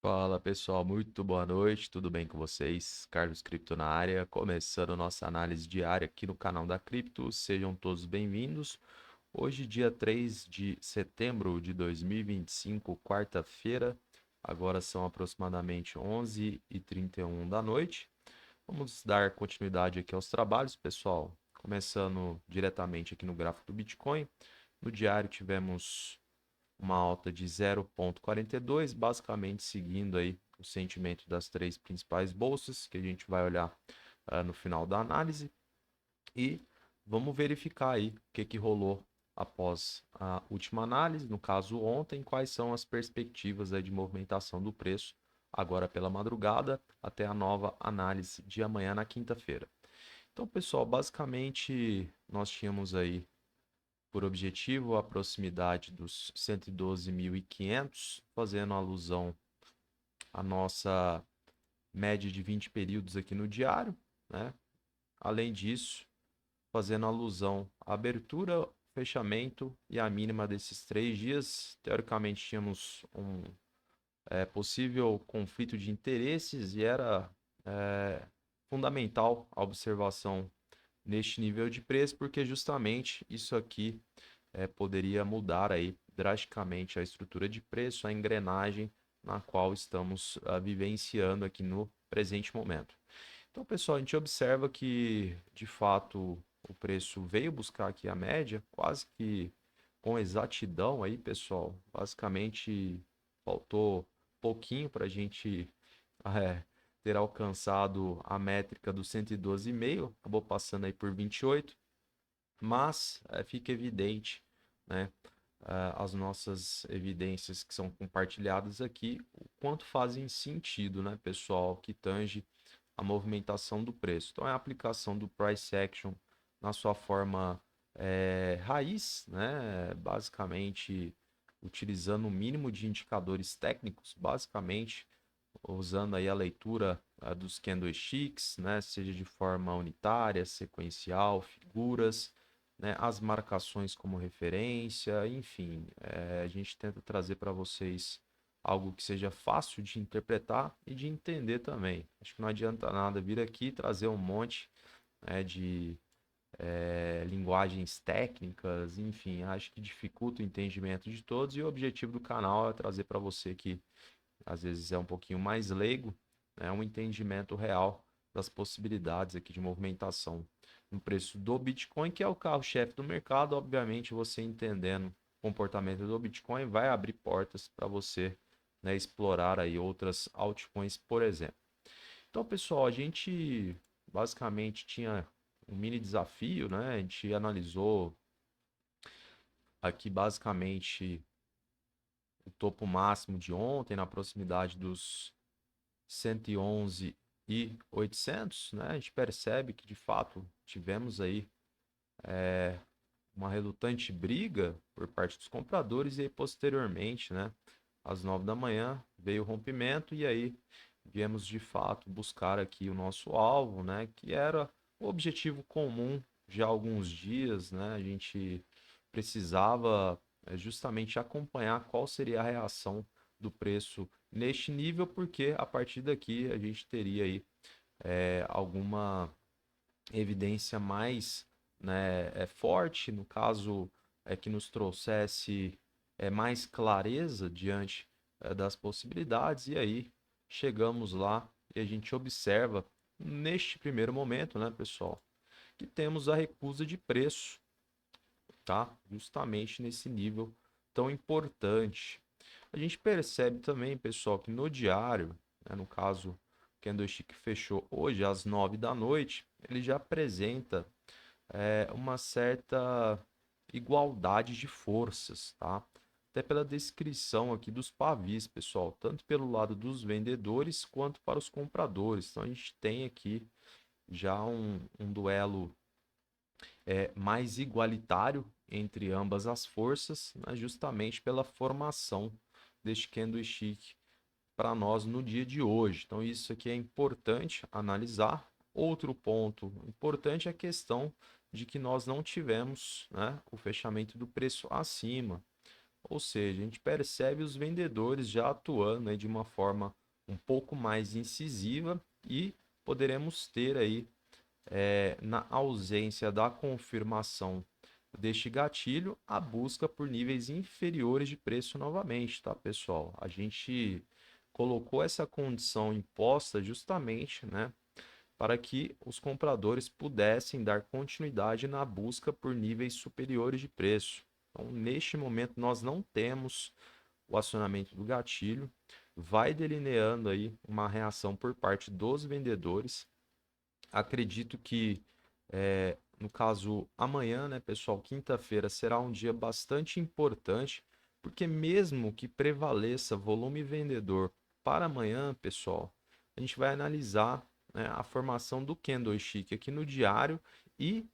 Fala pessoal, muito boa noite, tudo bem com vocês? Carlos Cripto na área, começando nossa análise diária aqui no canal da Cripto, sejam todos bem-vindos. Hoje, dia 3 de setembro de 2025, quarta-feira, agora são aproximadamente 11h31 da noite. Vamos dar continuidade aqui aos trabalhos, pessoal, começando diretamente aqui no gráfico do Bitcoin. No diário tivemos uma alta de 0,42, basicamente seguindo aí o sentimento das três principais bolsas, que a gente vai olhar no final da análise. E vamos verificar aí o que rolou após a última análise, no caso ontem, quais são as perspectivas aí de movimentação do preço agora pela madrugada até a nova análise de amanhã na quinta-feira. Então, pessoal, basicamente nós tínhamos aí por objetivo a proximidade dos 112.500, fazendo alusão à nossa média de 20 períodos aqui no diário, né? Além disso, fazendo alusão à abertura, fechamento e a mínima desses 3 dias. Teoricamente, tínhamos um possível conflito de interesses e era fundamental a observação neste nível de preço, porque justamente isso aqui poderia mudar aí drasticamente a estrutura de preço, a engrenagem na qual estamos vivenciando aqui no presente momento. Então, pessoal, a gente observa que de fato o preço veio buscar aqui a média, quase que com exatidão aí, pessoal. Basicamente faltou pouquinho para a gente é, ter alcançado a métrica dos 112,5, acabou passando aí por 28, mas fica evidente, né, as nossas evidências que são compartilhadas aqui, o quanto fazem sentido, né, pessoal, que tange a movimentação do preço. Então, é a aplicação do price action na sua forma raiz, né, basicamente utilizando o mínimo de indicadores técnicos, basicamente usando aí a leitura dos candlesticks, né, seja de forma unitária, sequencial, figuras, né, as marcações como referência, enfim, a gente tenta trazer para vocês algo que seja fácil de interpretar e de entender também. Acho que não adianta nada vir aqui trazer um monte, né, de linguagens técnicas, enfim, acho que dificulta o entendimento de todos e o objetivo do canal é trazer para você que às vezes é um pouquinho mais leigo, né, um entendimento real das possibilidades aqui de movimentação no preço do Bitcoin, que é o carro-chefe do mercado. Obviamente, você entendendo o comportamento do Bitcoin vai abrir portas para você, né, explorar aí outras altcoins, por exemplo. Então, pessoal, a gente basicamente tinha um mini desafio, né? A gente analisou aqui basicamente o topo máximo de ontem, na proximidade dos 111.800, né? A gente percebe que de fato tivemos aí uma relutante briga por parte dos compradores e aí posteriormente, né, às 9 da manhã veio o rompimento e aí viemos de fato buscar aqui o nosso alvo, né, que era o objetivo comum já há alguns dias, né? A gente precisava justamente acompanhar qual seria a reação do preço neste nível, porque a partir daqui a gente teria aí alguma evidência mais, né, forte, no caso que nos trouxesse mais clareza diante das possibilidades, e aí chegamos lá e a gente observa neste primeiro momento, né, pessoal, que temos a recusa de preço, tá? Justamente nesse nível tão importante. A gente percebe também, pessoal, que no diário, né, no caso, o candlestick fechou hoje às 9 da noite, ele já apresenta uma certa igualdade de forças, tá? Até pela descrição aqui dos pavis, pessoal, tanto pelo lado dos vendedores quanto para os compradores. Então a gente tem aqui já um duelo mais igualitário entre ambas as forças, né, justamente pela formação deste candlestick para nós no dia de hoje. Então, isso aqui é importante analisar. Outro ponto importante é a questão de que nós não tivemos, né, o fechamento do preço acima Ou seja, a gente percebe os vendedores já atuando aí de uma forma um pouco mais incisiva e poderemos ter aí, na ausência da confirmação deste gatilho, a busca por níveis inferiores de preço novamente, tá, pessoal? A gente colocou essa condição imposta justamente, né, para que os compradores pudessem dar continuidade na busca por níveis superiores de preço. Então, neste momento, nós não temos o acionamento do gatilho, vai delineando aí uma reação por parte dos vendedores. Acredito que, no caso amanhã, né, pessoal, quinta-feira será um dia bastante importante, porque mesmo que prevaleça volume vendedor para amanhã, pessoal, a gente vai analisar, né, a formação do candlestick aqui no diário e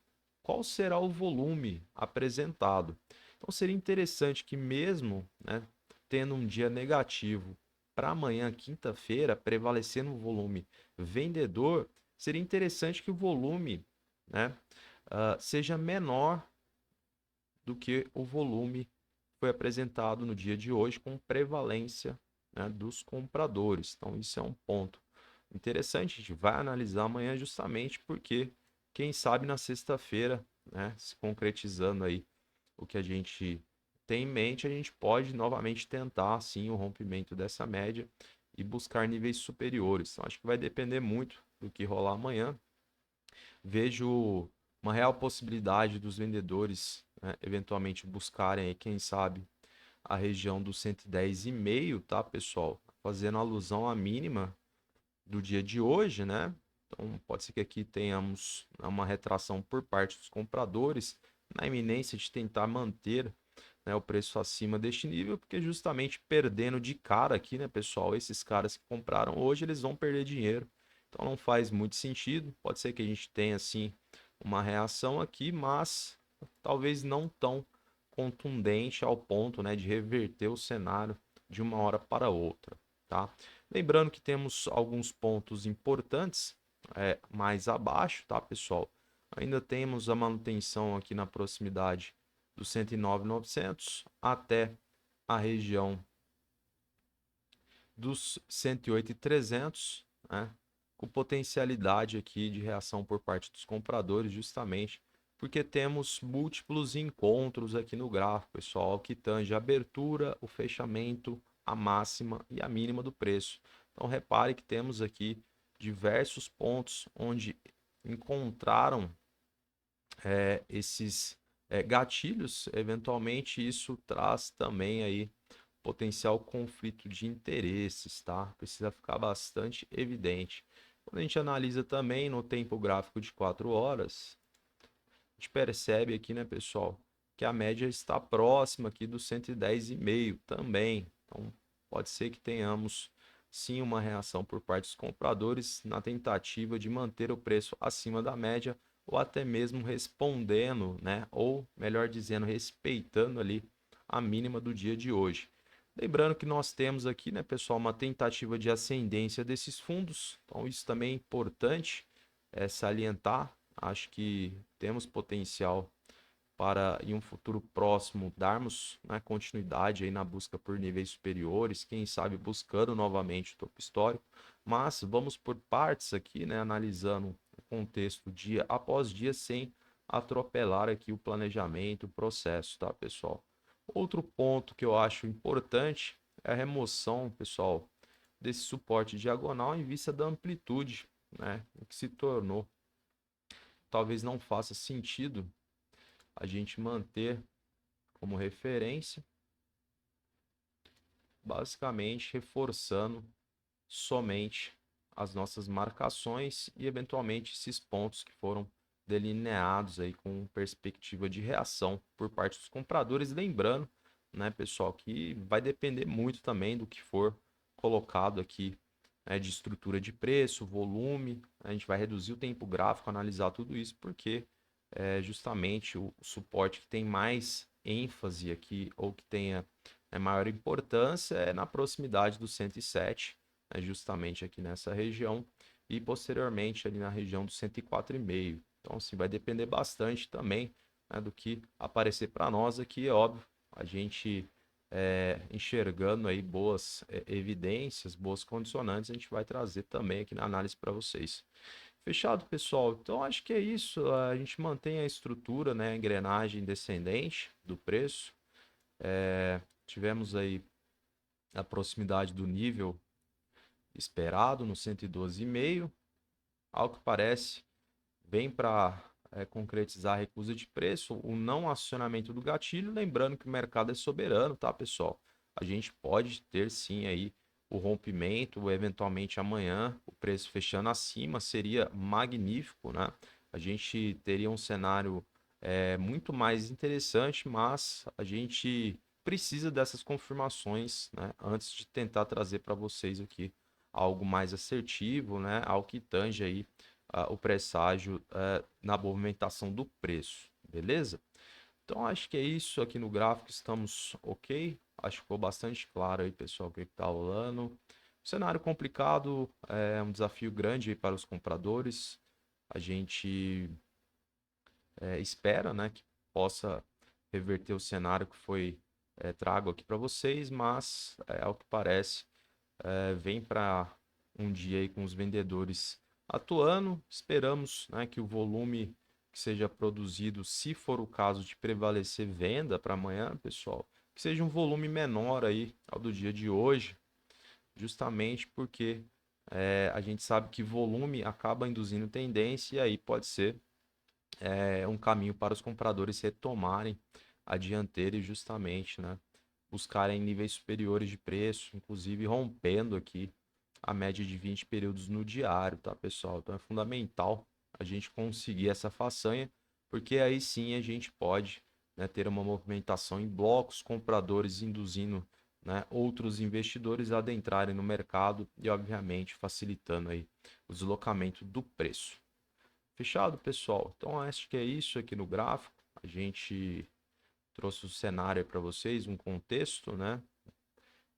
qual será o volume apresentado. Então seria interessante que mesmo, né, tendo um dia negativo para amanhã, quinta-feira, prevalecendo o volume vendedor, seria interessante que o volume, né, seja menor do que o volume que foi apresentado no dia de hoje, com prevalência, né, dos compradores. Então, isso é um ponto interessante. A gente vai analisar amanhã justamente porque, quem sabe, na sexta-feira, né, se concretizando aí o que a gente tem em mente, a gente pode novamente tentar, sim, o rompimento dessa média e buscar níveis superiores. Então, acho que vai depender muito do que rolar amanhã. Vejo uma real possibilidade dos vendedores, né, eventualmente buscarem aí, quem sabe, a região dos 110,5, tá, pessoal? Fazendo alusão à mínima do dia de hoje, né? Então, pode ser que aqui tenhamos uma retração por parte dos compradores, na iminência de tentar manter, né, o preço acima deste nível, porque justamente perdendo de cara aqui, né, pessoal? Esses caras que compraram hoje, eles vão perder dinheiro. Então não faz muito sentido. Pode ser que a gente tenha assim uma reação aqui, mas talvez não tão contundente ao ponto, né, de reverter o cenário de uma hora para outra, tá? Lembrando que temos alguns pontos importantes, mais abaixo, tá, pessoal? Ainda temos a manutenção aqui na proximidade dos 109.900 até a região dos 108.300, né? Com potencialidade aqui de reação por parte dos compradores, justamente porque temos múltiplos encontros aqui no gráfico, pessoal, que tange a abertura, o fechamento, a máxima e a mínima do preço. Então repare que temos aqui diversos pontos onde encontraram, esses, gatilhos. Eventualmente isso traz também aí potencial conflito de interesses, tá? Precisa ficar bastante evidente. Quando a gente analisa também no tempo gráfico de 4 horas, a gente percebe aqui, né, pessoal, que a média está próxima aqui dos 110,5 também. Então, pode ser que tenhamos sim uma reação por parte dos compradores na tentativa de manter o preço acima da média ou até mesmo respondendo, né, ou melhor dizendo, respeitando ali a mínima do dia de hoje. Lembrando que nós temos aqui, né, pessoal, uma tentativa de ascendência desses fundos. Então, isso também é importante, salientar. Acho que temos potencial para, em um futuro próximo, darmos, né, continuidade aí na busca por níveis superiores, quem sabe buscando novamente o topo histórico. Mas vamos por partes aqui, né, analisando o contexto dia após dia, sem atropelar aqui o planejamento, o processo, tá, pessoal? Outro ponto que eu acho importante é a remoção, pessoal, desse suporte diagonal em vista da amplitude, né, o que se tornou. Talvez não faça sentido a gente manter como referência, basicamente reforçando somente as nossas marcações e eventualmente esses pontos que foram delineados aí com perspectiva de reação por parte dos compradores, lembrando, né, pessoal, que vai depender muito também do que for colocado aqui, né, de estrutura de preço, volume. A gente vai reduzir o tempo gráfico, analisar tudo isso, porque é justamente o suporte que tem mais ênfase aqui ou que tenha, maior importância é na proximidade do 107, né, justamente aqui nessa região, e posteriormente ali na região do 104,5. Então, assim, vai depender bastante também, né, do que aparecer para nós aqui. É óbvio, a gente enxergando aí boas evidências, boas condicionantes, a gente vai trazer também aqui na análise para vocês. Fechado, pessoal? Então acho que é isso. A gente mantém a estrutura, né, a engrenagem descendente do preço. Tivemos aí a proximidade do nível esperado no 112,5. Ao que parece, vem para concretizar a recusa de preço, o não acionamento do gatilho, lembrando que o mercado é soberano, tá, pessoal? A gente pode ter sim aí o rompimento, eventualmente amanhã, o preço fechando acima, seria magnífico, né? A gente teria um cenário muito mais interessante, mas a gente precisa dessas confirmações, né, antes de tentar trazer para vocês aqui algo mais assertivo, né, algo que tange aí o presságio na movimentação do preço, beleza? Então acho que é isso aqui no gráfico, estamos ok. Acho que ficou bastante claro aí, pessoal, o que está rolando. Cenário complicado, é um desafio grande aí para os compradores. A gente espera, né, que possa reverter o cenário que foi trago aqui para vocês, mas ao que parece vem para um dia aí com os vendedores atuando. Esperamos, né, que o volume que seja produzido, se for o caso de prevalecer venda para amanhã, pessoal, que seja um volume menor aí ao do dia de hoje, justamente porque a gente sabe que volume acaba induzindo tendência e aí pode ser um caminho para os compradores retomarem a dianteira e justamente, né, buscarem níveis superiores de preço, inclusive rompendo aqui a média de 20 períodos no diário, tá, pessoal? Então é fundamental a gente conseguir essa façanha, porque aí sim a gente pode, né, ter uma movimentação em blocos, compradores induzindo, né, outros investidores a adentrarem no mercado e, obviamente, facilitando aí o deslocamento do preço. Fechado, pessoal? Então acho que é isso aqui no gráfico. A gente trouxe o cenário para vocês, um contexto, né?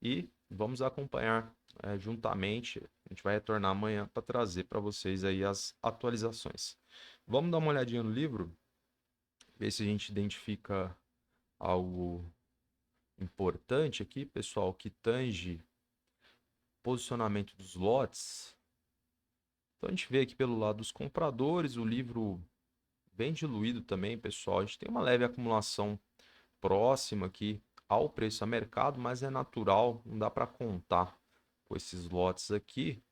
E vamos acompanhar juntamente. A gente vai retornar amanhã para trazer para vocês aí as atualizações. Vamos dar uma olhadinha no livro, ver se a gente identifica algo importante aqui, pessoal, que tange posicionamento dos lotes. Então a gente vê aqui pelo lado dos compradores, o livro bem diluído também, pessoal. A gente tem uma leve acumulação próxima aqui ao preço a mercado, mas é natural, não dá para contar com esses lotes aqui.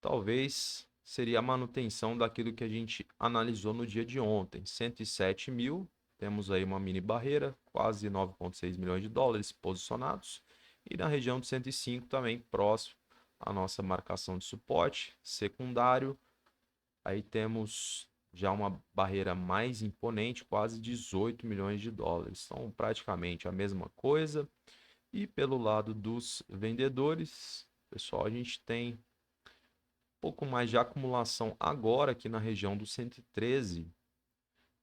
Talvez seria a manutenção daquilo que a gente analisou no dia de ontem, 107 mil, temos aí uma mini barreira, quase 9,6 milhões de dólares posicionados, e na região de 105 também próximo à nossa marcação de suporte secundário. Aí temos já uma barreira mais imponente, quase 18 milhões de dólares. Então, praticamente a mesma coisa. E pelo lado dos vendedores, pessoal, a gente tem um pouco mais de acumulação agora aqui na região do 113.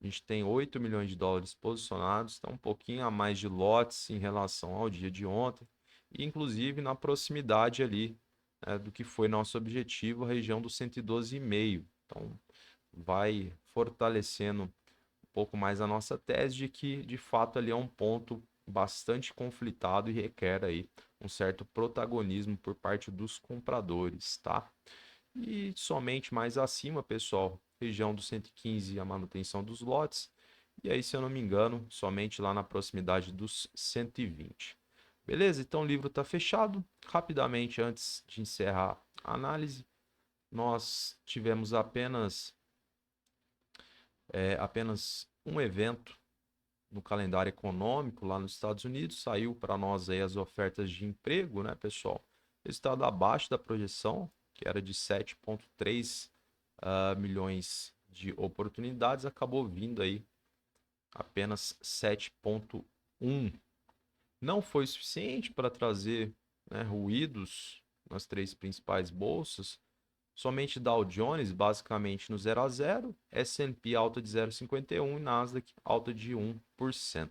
A gente tem 8 milhões de dólares posicionados, então um pouquinho a mais de lotes em relação ao dia de ontem. E inclusive na proximidade ali do que foi nosso objetivo, a região do 112,5. Então, vai fortalecendo um pouco mais a nossa tese de que, de fato, ali é um ponto bastante conflitado e requer aí um certo protagonismo por parte dos compradores, tá? E somente mais acima, pessoal, região do 115, a manutenção dos lotes. E aí, se eu não me engano, somente lá na proximidade dos 120. Beleza? Então o livro está fechado. Rapidamente, antes de encerrar a análise, nós tivemos apenas um evento no calendário econômico lá nos Estados Unidos. Saiu para nós aí as ofertas de emprego, né, pessoal? Resultado abaixo da projeção, que era de 7,3 milhões de oportunidades, acabou vindo aí apenas 7,1. Não foi suficiente para trazer, né, ruídos nas três principais bolsas. Somente Dow Jones, basicamente no 0 a 0, S&P alta de 0,51 e Nasdaq alta de 1%.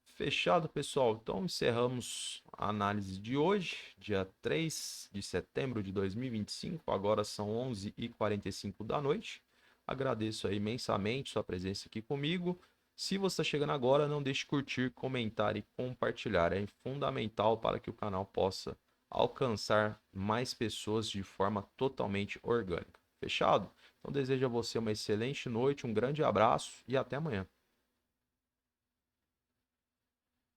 Fechado, pessoal? Então encerramos a análise de hoje, dia 3 de setembro de 2025. Agora são 11h45 da noite. Agradeço aí imensamente sua presença aqui comigo. Se você está chegando agora, não deixe de curtir, comentar e compartilhar. É fundamental para que o canal possa alcançar mais pessoas de forma totalmente orgânica. Fechado? Então desejo a você uma excelente noite, um grande abraço e até amanhã.